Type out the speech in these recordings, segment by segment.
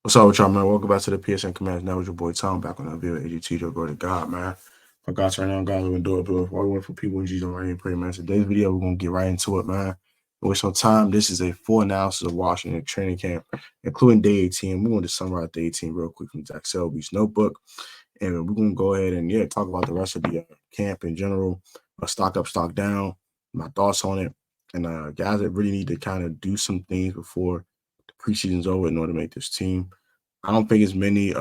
What's up with y'all, man? Welcome back to the PSN Commands. Now with your boy Tom back on that video. AGT, go to God, man. My guys right now, guys, we're gonna do it. While we wait for people and G's on right here, pretty man. Today's video, we're gonna get right into it, man. Waste no time. This is a full analysis of Washington training camp, including day 18. We're going to summarize day 18 real quick from Zach Selby's notebook. And we're gonna go ahead and talk about the rest of the camp in general. Stock up, stock down, my thoughts on it. And guys that really need to kind of do some things before the preseason's over in order to make this team. I don't think as many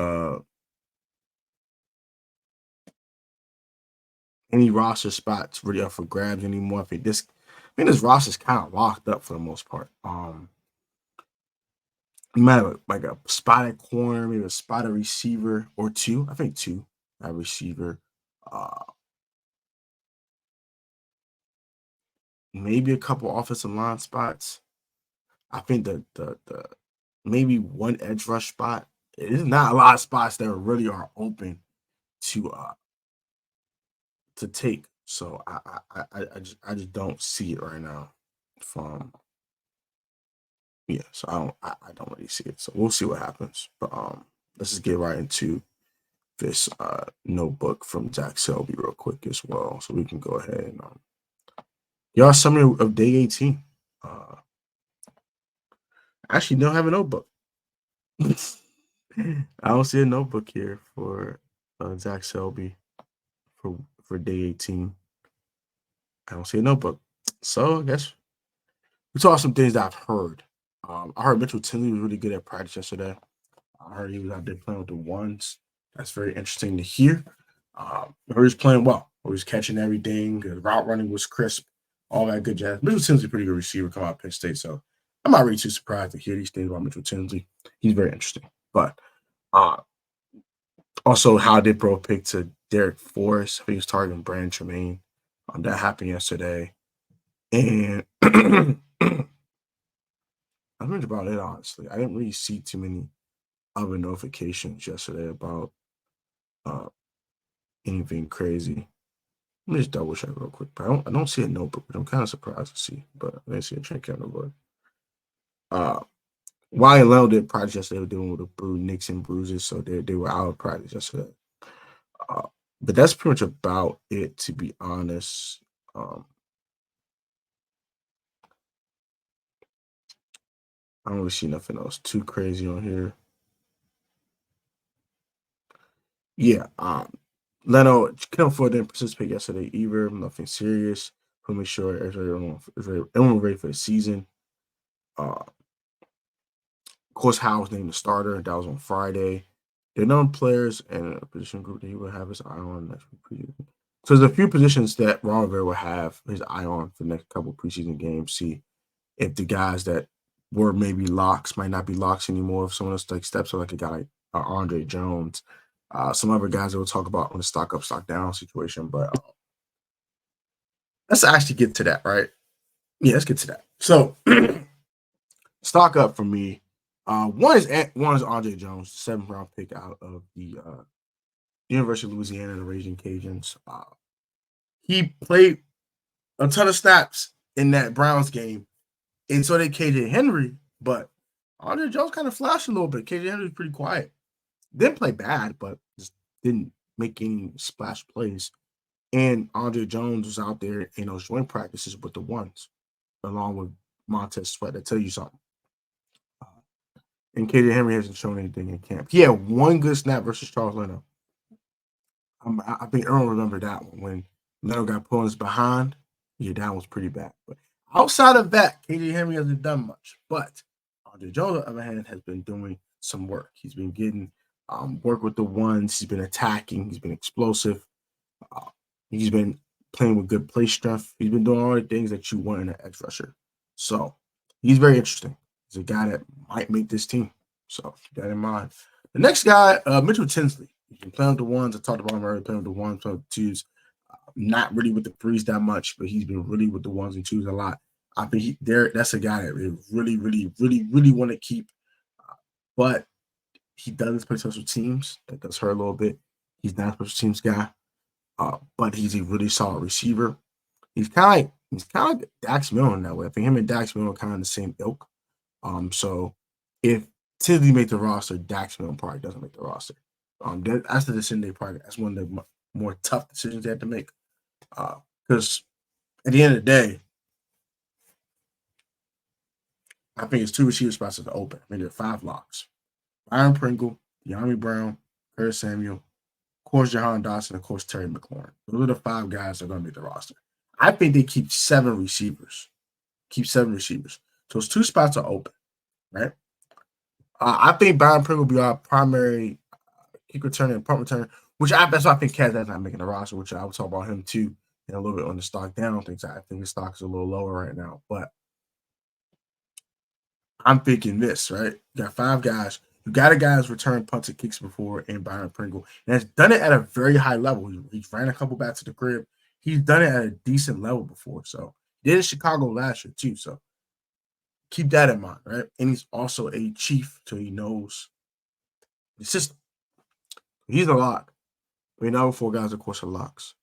any roster spots really up for grabs anymore. I think this roster's kind of locked up for the most part. You might have like a spot at corner, maybe a spot at receiver or two. I think two at receiver. Maybe a couple offensive line spots. I think the maybe one edge rush spot. There's not a lot of spots that really are open to take. So I just don't see it right now. So I don't really see it. So we'll see what happens. But let's just get right into this notebook from Zach Selby real quick as well, so we can go ahead and y'all summary of day 18. Actually don't have a notebook. I don't see a notebook here for Zach Selby for day 18. I don't see a notebook. So I guess we talk some things that I've heard. I heard Mitchell Tinsley was really good at practice yesterday. I heard he was out there playing with the ones. That's very interesting to hear. I heard he was playing well. He was catching everything. The route running was crisp. All that good jazz. Mitchell Tinsley's a pretty good receiver coming out of Penn State, so I'm not really too surprised to hear these things about Mitchell Tinsley. He's very interesting. But also, how did Bro pick to Derek Forrest? I think he was targeting Brandon Tremaine. That happened yesterday. And I think about it, honestly. I didn't really see too many other notifications yesterday about anything crazy. Let me just double check real quick. But I don't see a notebook, which I'm kind of surprised to see. But I didn't see a training camp notebook. Wyatt and Leno did practice yesterday. They were dealing with the nicks and bruises, so they were out of practice yesterday. But that's pretty much about it, to be honest. I don't really see nothing else too crazy on here. Yeah, Leno couldn't afford to participate yesterday either. Nothing serious. To make sure everyone ready for the season. Of course, Howe was named the starter. That was on Friday. The known players and a position group that he will have his eye on next preseason. So there's a few positions that Rivera will have his eye on for the next couple preseason games. See if the guys that were maybe locks might not be locks anymore. If someone else like steps up, like a guy like Andre Jones, some other guys that we'll talk about on the stock up, stock down situation. But let's actually get to that, right? Yeah, let's get to that. So stock up for me. One is Andre Jones, 7th round pick out of the University of Louisiana, the Raging Cajuns. He played a ton of snaps in that Browns game, and so did KJ Henry. But Andre Jones kind of flashed a little bit. KJ Henry was pretty quiet. Didn't play bad, but just didn't make any splash plays. And Andre Jones was out there in those joint practices with the ones, along with Montez Sweat. That tell you something. And KJ Henry hasn't shown anything in camp. He had one good snap versus Charles Leno. I think Earl remembered that one when Leno got put on his behind. Yeah, that was pretty bad. But outside of that, KJ Henry hasn't done much. But Andre Jones, on the other hand, has been doing some work. He's been getting work with the ones. He's been attacking. He's been explosive. He's been playing with good play strength. He's been doing all the things that you want in an edge rusher. So he's very interesting. He's a guy that might make this team. So keep that in mind. The next guy, Mitchell Tinsley. He's been playing with the ones. I talked about him earlier, playing with the ones, playing with the twos. Not really with the threes that much, but he's been really with the ones and twos a lot. I think that's a guy that really want to keep. But he does play special teams. That does hurt a little bit. He's not a special teams guy. But he's a really solid receiver. He's kind of like Dax Milne in that way. I think him and Dax Milne are kind of the same ilk. So if Tinsley make the roster. Dax Milne probably doesn't make the roster. That's the decision they probably. That's one of the more tough decisions they have to make. Because at the end of the day, I think it's 2 receiver spots that are open. I mean, there are 5 locks: Byron Pringle, De'Ami Brown, Curtis Samuel, of course, Jahan Dotson, of course, Terry McLaurin. Those are the 5 guys that are going to make the roster. I think they keep 7 receivers. So those 2 spots are open, right? I think Byron Pringle will be our primary kick returner and punt returner, that's why I think Kaz is not making the roster, which I will talk about him too and a little bit on the stock down things. I think his stock is a little lower right now, but I'm thinking this, right? You got 5 guys. You got a guy who's returned punts and kicks before in Byron Pringle, and has done it at a very high level. He ran a couple back to the crib. He's done it at a decent level before. So he did in Chicago last year too. So keep that in mind, right? And he's also a chief, so he knows the system. He's a lock. I mean, now 4 guys, of course, are locks.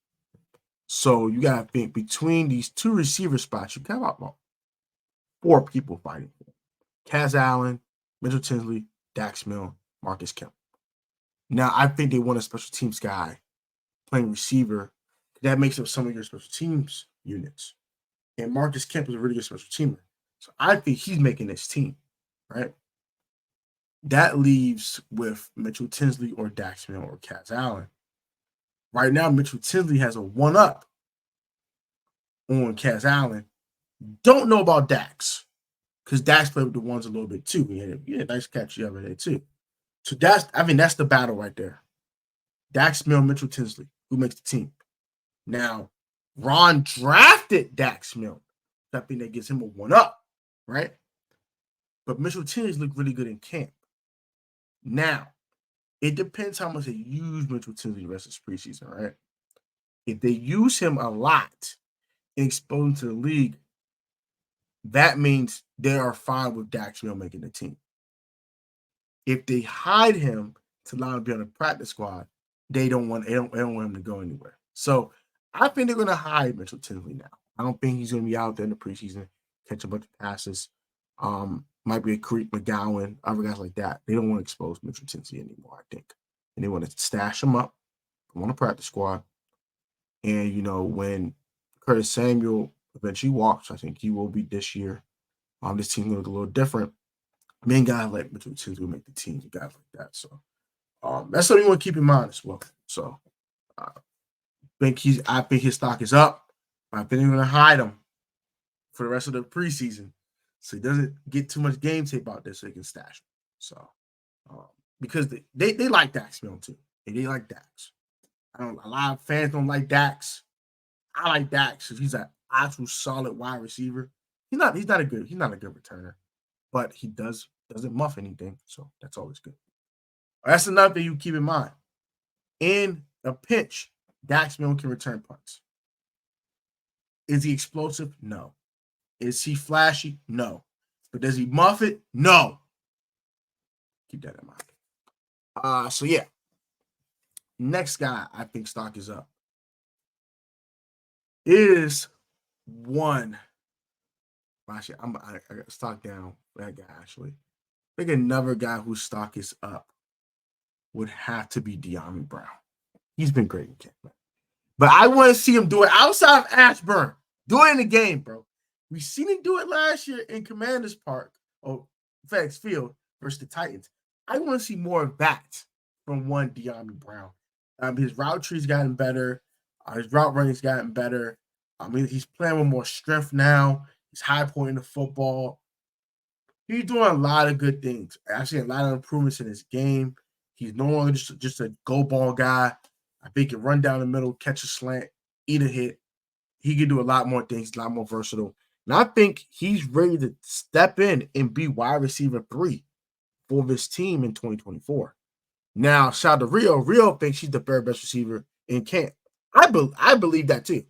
So you got to think between these 2 receiver spots, you got about 4 people fighting for. Kaz Allen, Mitchell Tinsley, Dax Milne, Marcus Kemp. Now, I think they want a special teams guy playing receiver. That makes up some of your special teams units. And Marcus Kemp is a really good special teamer. So I think he's making this team, right? That leaves with Mitchell Tinsley or Dax Milne or Kaz Allen. Right now, Mitchell Tinsley has a 1-up on Kaz Allen. Don't know about Dax, because Dax played with the ones a little bit too. He had a nice catch the other day too. So that's the battle right there. Dax Milne, Mitchell Tinsley, who makes the team. Now, Ron drafted Dax Milne. I think that gives him a 1-up, right? But Mitchell Tinsley looked really good in camp. Now, it depends how much they use Mitchell Tinsley the rest of this preseason, right? If they use him a lot and expose him to the league, that means they are fine with Dax Milne making the team. If they hide him to allow him to be on the practice squad, they don't want him to go anywhere. So I think they're going to hide Mitchell Tinsley now. I don't think he's going to be out there in the preseason, catch a bunch of passes. Might be a Creek McGowan, other guys like that. They don't want to expose Mitchell Tinsley anymore, I think. And they want to stash him up on the practice squad. And, when Curtis Samuel eventually walks, I think he will be this year. This team will look a little different. Main guys like Mitchell Tinsley will make the teams, guys like that. So that's something you want to keep in mind as well. So I think his stock is up. I think they're going to hide him for the rest of the preseason, so he doesn't get too much game tape out there, so they can stash him. So because they like Dax Milne too. They like Dax. A lot of fans don't like Dax. I like Dax because he's an actual solid wide receiver. He's not a good returner, but he doesn't muff anything, so that's always good. That's another thing you keep in mind. In a pinch, Dax Milne can return punts. Is he explosive? No. Is he flashy? No. But does he muff it? No. Keep that in mind. So yeah. Next guy I think stock is up is one. Actually, I got stock down for that guy, actually. I think another guy whose stock is up would have to be De'Ami Brown. He's been great in camp, man. But I want to see him do it outside of Ashburn. Do it in the game, bro. We seen him do it last year in Commanders Park or FedEx Field versus the Titans. I want to see more of that from one De'Ami Brown. His route tree's gotten better. His route running's gotten better. He's playing with more strength now. He's high pointing the football. He's doing a lot of good things. I've seen a lot of improvements in his game. He's no longer just a go ball guy. I think he can run down the middle, catch a slant, eat a hit. He can do a lot more things, a lot more versatile. And I think he's ready to step in and be wide receiver 3 for this team in 2024. Now, shout out to Rio. Rio thinks he's the third best receiver in camp. I believe that too.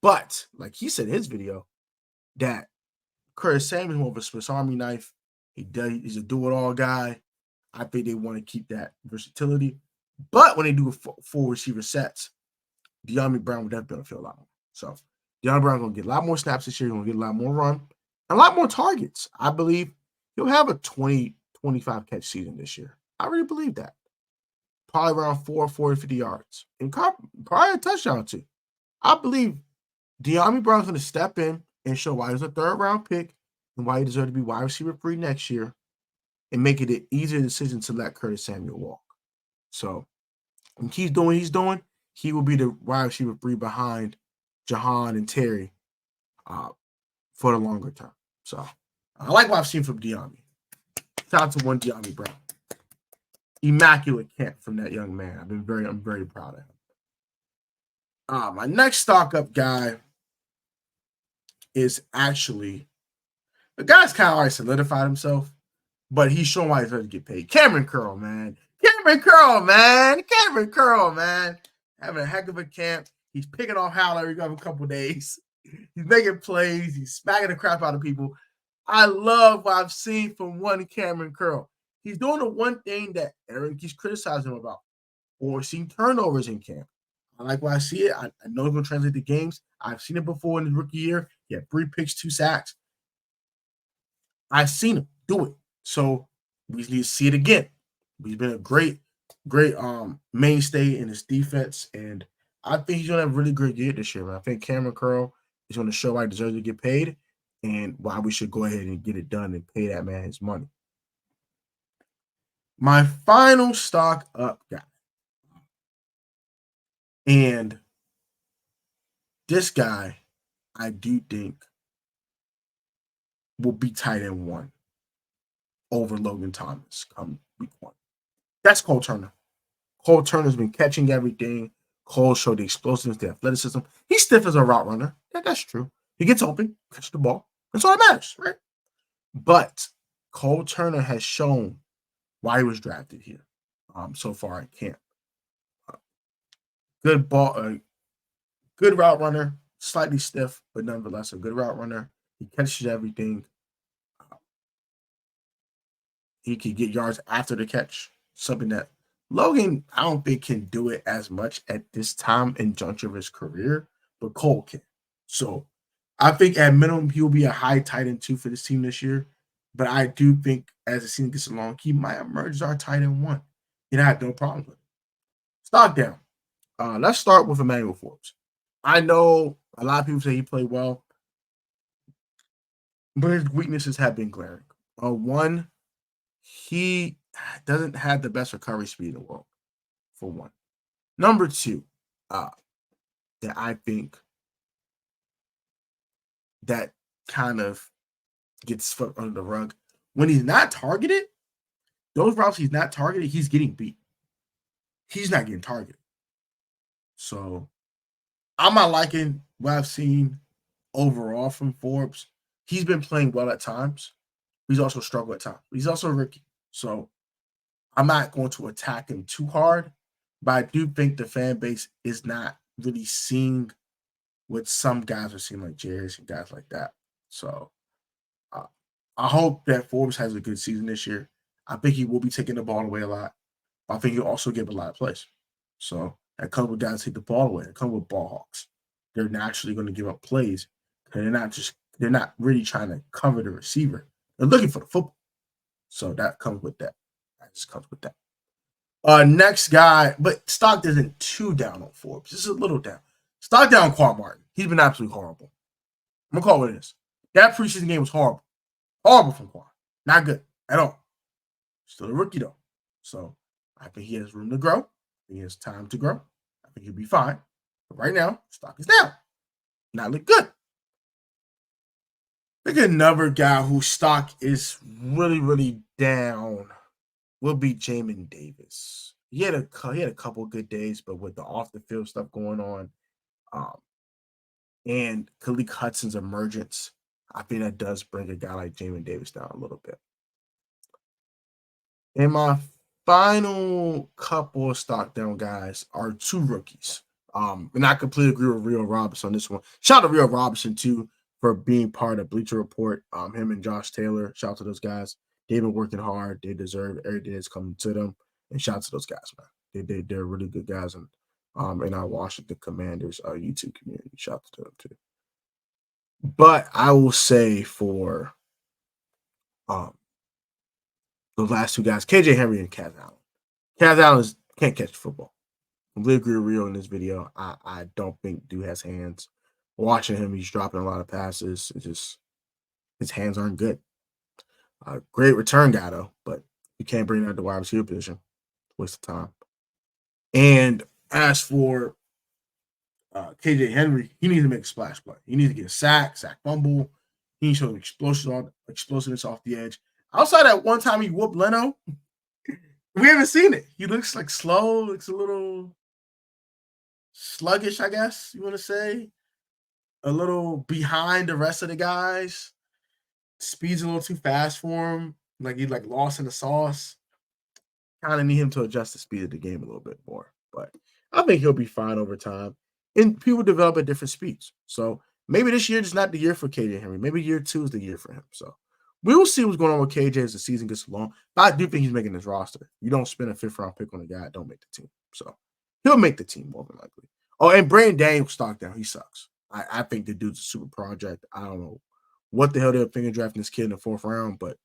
But, like he said in his video, that Curtis Samuel is more of a Swiss Army knife. He's a do-it-all guy. I think they want to keep that versatility. But when they do full receiver sets, De'Ami Brown would definitely feel a lot more. So De'Ami Brown's going to get a lot more snaps this year. He's going to get a lot more run, and a lot more targets. I believe he'll have a 20 25 catch season this year. I really believe that. Probably around 40, 50 yards. And probably a touchdown too. I believe De'Ami Brown's going to step in and show why he's a third-round pick and why he deserves to be wide receiver 3 next year and make it an easier decision to let Curtis Samuel walk. So when he's doing what he's doing, he will be the wide receiver 3 behind Jahan and Terry for the longer term. So I like what I've seen from De'Ami. Shout out to one De'Ami Brown. Immaculate camp from that young man. I'm very proud of him. My next stock up guy is actually the guy's kind of already solidified himself, but he's showing why he's going to get paid. Cameron Curl, man. Cameron Curl, man. Having a heck of a camp. He's picking off Howell every couple days. He's making plays. He's smacking the crap out of people. I love what I've seen from one Cameron Curl. He's doing the one thing that Aaron keeps criticizing him about, forcing turnovers in camp. I like when I see it. I know it's going to translate to games. I've seen it before in his rookie year. He had 3 picks, 2 sacks. I've seen him do it. So we need to see it again. He's been a great mainstay in his defense, and I think he's going to have a really great year this year. Man. I think Cameron Curl is going to show why he deserves to get paid and why we should go ahead and get it done and pay that man his money. My final stock up guy. And this guy, I do think, will be tight end 1 over Logan Thomas come week 1. That's Cole Turner. Cole Turner's been catching everything. Cole showed the explosiveness, the athleticism. He's stiff as a route runner. Yeah, that's true. He gets open, catch the ball. That's all that matters, right? But Cole Turner has shown why he was drafted here so far in camp. Good route runner, slightly stiff, but nonetheless a good route runner. He catches everything. He can get yards after the catch, something that Logan, I don't think, can do it as much at this time and juncture of his career, but Cole can. So I think at minimum he will be a high tight end 2 for this team this year. But I do think as the season gets along, he might emerge as our tight end 1. And I have no problem with it. Stock down. Let's start with Emmanuel Forbes. I know a lot of people say he played well, but his weaknesses have been glaring. One, he doesn't have the best recovery speed in the world, for one. Number 2, that I think that kind of gets swept under the rug. When he's not targeted, those routes he's not targeted, he's getting beat. He's not getting targeted. So I'm not liking what I've seen overall from Forbes. He's been playing well at times. He's also struggled at times. He's also a rookie. So I'm not going to attack him too hard, but I do think the fan base is not really seeing what some guys are seeing, like Jeris and guys like that. So I hope that Forbes has a good season this year. I think he will be taking the ball away a lot. I think he'll also give a lot of plays. So that comes with guys take the ball away. It comes with ball hawks. They're naturally going to give up plays. They're not really trying to cover the receiver. They're looking for the football. So that comes with that. That just comes with that. Next guy, but stock isn't too down on Forbes. This is a little down. Stock down on Quan Martin. He's been absolutely horrible. I'm going to call it what it is. That preseason game was horrible. Horrible from Quan. Not good at all. Still a rookie, though. So I think he has room to grow. I think he has time to grow. I think he'll be fine. But right now, stock is down. Not look good. I think another guy whose stock is really, really down will be Jamin Davis. He had a couple good days, but with the off-the-field stuff going on and Khalil Hudson's emergence, I think that does bring a guy like Jamin Davis down a little bit. And my final couple of stock down guys are 2 rookies. And I completely agree with Rio Robinson on this one. Shout out to Rio Robinson, too, for being part of Bleacher Report. Him and Josh Taylor, shout out to those guys. They've been working hard. They deserve everything that's coming to them. And shout out to those guys, man. They're really good guys in our Washington Commanders YouTube community. Shout out to them, too. But I will say for those last two guys, KJ Henry and Kaz Allen. Kaz Allen can't catch the football. Completely agree with Rio in this video. I don't think dude has hands. Watching him, he's dropping a lot of passes. It's just his hands aren't good. Great return guy though, but you can't bring that to wide receiver position. Waste of time. And as for KJ Henry, he needs to make a splash play. He needs to get a sack fumble. He needs to show explosiveness off the edge. Outside that one time he whooped Leno, we haven't seen it. He looks like slow, looks a little sluggish, I guess you want to say. A little behind the rest of the guys. Speed's a little too fast for him. Like he's like lost in the sauce. Kind of need him to adjust the speed of the game a little bit more. But I think he'll be fine over time. And people develop at different speeds. So maybe this year is not the year for KJ Henry. Maybe year 2 is the year for him. So we will see what's going on with KJ as the season gets along. But I do think he's making his roster. You don't spend a 5th-round pick on a guy that don't make the team. So he'll make the team more than likely. Oh, and Brandon Daniels stock down. He sucks. I think the dude's a super project. I don't know what the hell they're thinking drafting this kid in the 4th round, but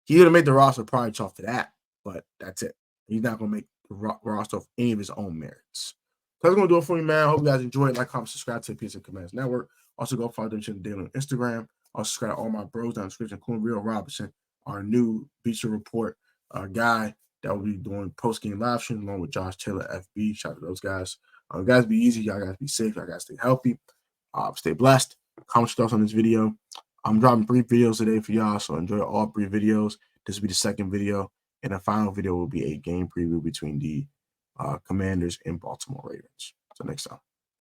he would have made the roster probably off to that. But that's it. He's not going to make the roster of any of his own merits. So that's going to do it for me, man. I hope you guys enjoyed. Like, comment, subscribe to the PSN Commands Network. Also, go follow them daily on Instagram. Also, subscribe to all my bros down in the description, including Rio Robinson, our new Beach Report guy that will be doing post-game live stream along with Josh Taylor, FB. Shout out to those guys. Guys, be easy. Y'all guys be safe. Y'all guys stay healthy. Stay blessed. Comment your thoughts on this video. I'm dropping 3 videos today for y'all, so enjoy all 3 videos. This will be the 2nd video, and the final video will be a game preview between the Commanders and Baltimore Ravens. So next time.